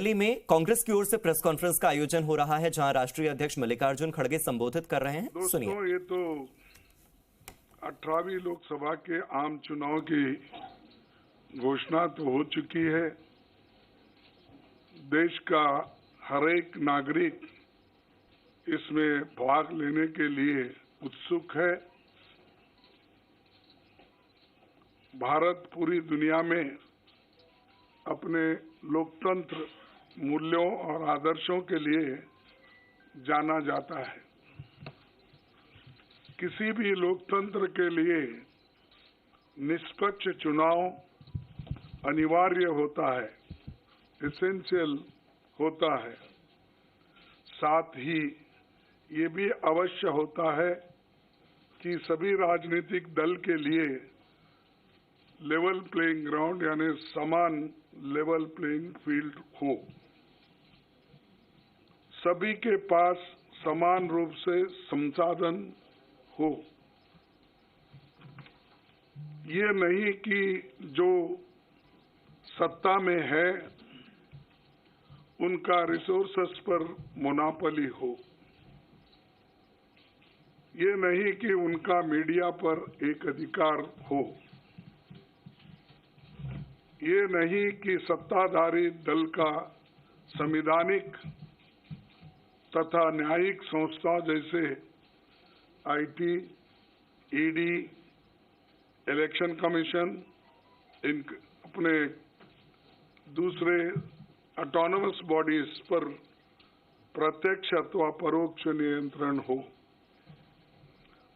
दिल्ली में कांग्रेस की ओर से प्रेस कॉन्फ्रेंस का आयोजन हो रहा है, जहां राष्ट्रीय अध्यक्ष मल्लिकार्जुन खड़गे संबोधित कर रहे हैं। सुनिए। दोस्तों, ये तो 18वीं लोकसभा के आम चुनाव की घोषणा तो हो चुकी है। देश का हर एक नागरिक इसमें भाग लेने के लिए उत्सुक है। भारत पूरी दुनिया में अपने लोकतंत्र मूल्यों और आदर्शों के लिए जाना जाता है। किसी भी लोकतंत्र के लिए निष्पक्ष चुनाव अनिवार्य होता है, एसेंशियल होता है। साथ ही ये भी अवश्य होता है कि सभी राजनीतिक दल के लिए लेवल प्लेइंग ग्राउंड यानी समान लेवल प्लेइंग फील्ड हो, सभी के पास समान रूप से संसाधन हो। ये नहीं कि जो सत्ता में है उनका रिसोर्सेस पर मोनोपोली हो। ये नहीं कि उनका मीडिया पर एक अधिकार हो। ये नहीं कि सत्ताधारी दल का संवैधानिक तथा न्यायिक संस्था जैसे आईटी, ईडी, इलेक्शन कमीशन, इन अपने दूसरे ऑटोनमस बॉडीज पर प्रत्यक्ष अथवा परोक्ष नियंत्रण हो।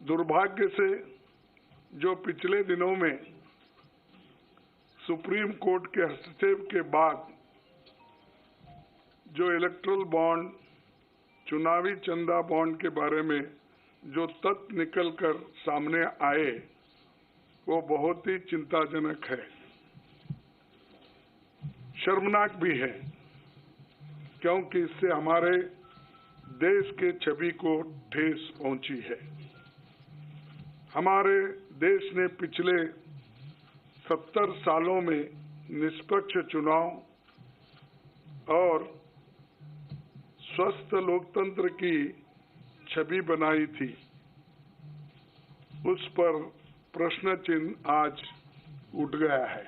दुर्भाग्य से जो पिछले दिनों में सुप्रीम कोर्ट के हस्तक्षेप के बाद जो इलेक्टोरल बॉन्ड, चुनावी चंदा बॉन्ड के बारे में जो तथ्य निकलकर सामने आए, वो बहुत ही चिंताजनक है, शर्मनाक भी है, क्योंकि इससे हमारे देश के छवि को ठेस पहुंची है। हमारे देश ने पिछले 70 सालों में निष्पक्ष चुनाव और स्वस्थ लोकतंत्र की छवि बनाई थी। उस पर प्रश्न चिन्ह आज उठ गया है।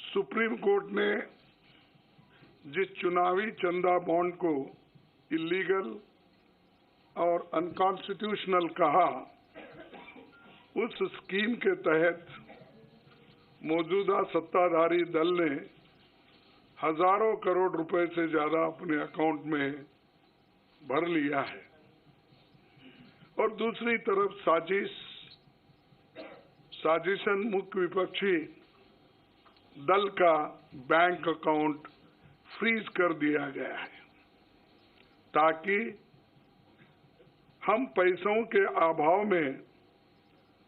सुप्रीम कोर्ट ने जिस चुनावी चंदा बॉन्ड को इलीगल और अनकॉन्स्टिट्यूशनल कहा, उस स्कीम के तहत मौजूदा सत्ताधारी दल ने हजारों करोड़ रुपए से ज्यादा अपने अकाउंट में भर लिया है और दूसरी तरफ साजिशन मुख्य विपक्षी दल का बैंक अकाउंट फ्रीज कर दिया गया है, ताकि हम पैसों के अभाव में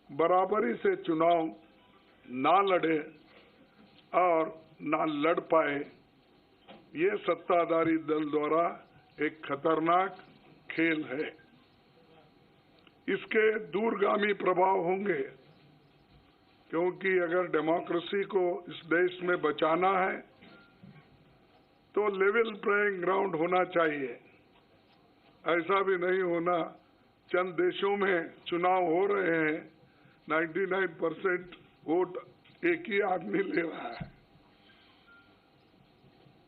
बराबरी से चुनाव ना लड़े और ना लड़ पाए। ये सत्ताधारी दल द्वारा एक खतरनाक खेल है। इसके दूरगामी प्रभाव होंगे, क्योंकि अगर डेमोक्रेसी को इस देश में बचाना है तो लेवल प्लेइंग ग्राउंड होना चाहिए। ऐसा भी नहीं होना चंद देशों में चुनाव हो रहे हैं, 99% वोट एक ही आदमी ले रहा है।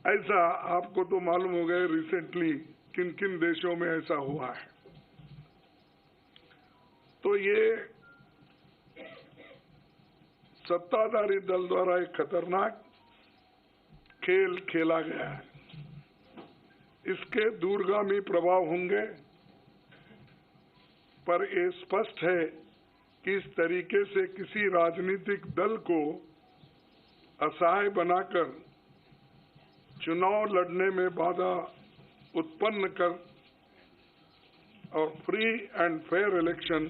ऐसा आपको तो मालूम हो गया रिसेंटली किन किन देशों में ऐसा हुआ है। तो ये सत्ताधारी दल द्वारा एक खतरनाक खेल खेला गया है। इसके दूरगामी प्रभाव होंगे, पर यह स्पष्ट है कि इस तरीके से किसी राजनीतिक दल को असहाय बनाकर चुनाव लड़ने में बाधा उत्पन्न कर और फ्री एंड फेयर इलेक्शन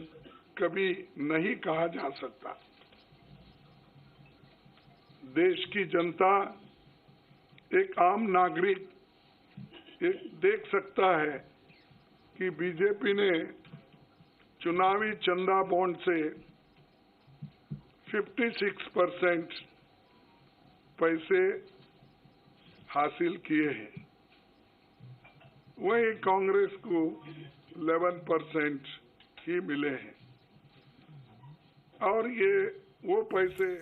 कभी नहीं कहा जा सकता। देश की जनता, एक आम नागरिक देख सकता है कि बीजेपी ने चुनावी चंदा बॉन्ड से 56% पैसे हासिल किए हैं, वहीं कांग्रेस को 11% ही मिले हैं। और ये वो पैसे